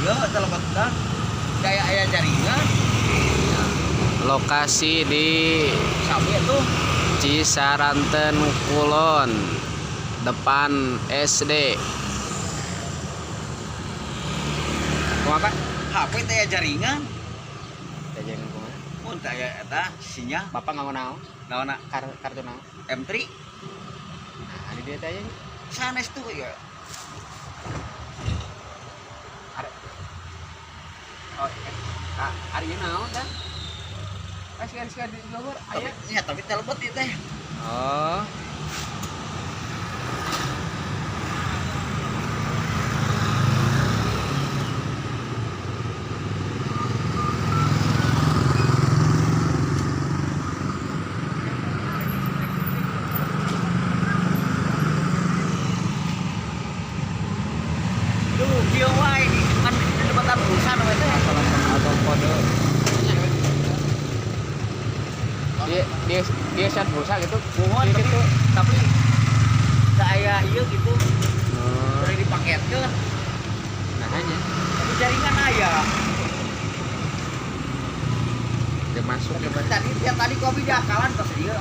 iya telepon kayak ayah jaringan. Lokasi di Sabi itu Cisaranten Kulon, depan SD. apa HP teh jaringan Jajan kumaha? mun teh eta sinyal Bapak nggak mau naon? naonna Kartu naon? M3 Nah, di dia tanya. sanes tuh ya. Oh, hari ini naon dah? Kasih di nomor Tapi, ya tapi telepon itu teh. Oh. Duh, kieu wae kan di tempat urusan we teh. Atau kode. Dia set pulsa gitu. Mohon Dia tapi gitu. tapi saya iya gitu Oh, udah dipaketkeun. nah hanya Tapi jaringan aya. dia masuk ya. Tadi kopi diakalan pas dia.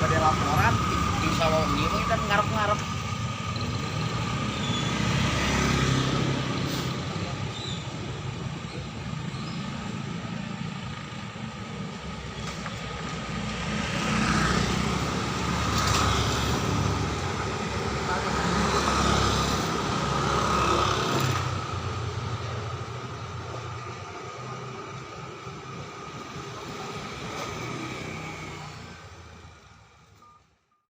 Pada laporan insya Allah ini kan ngarep-ngarep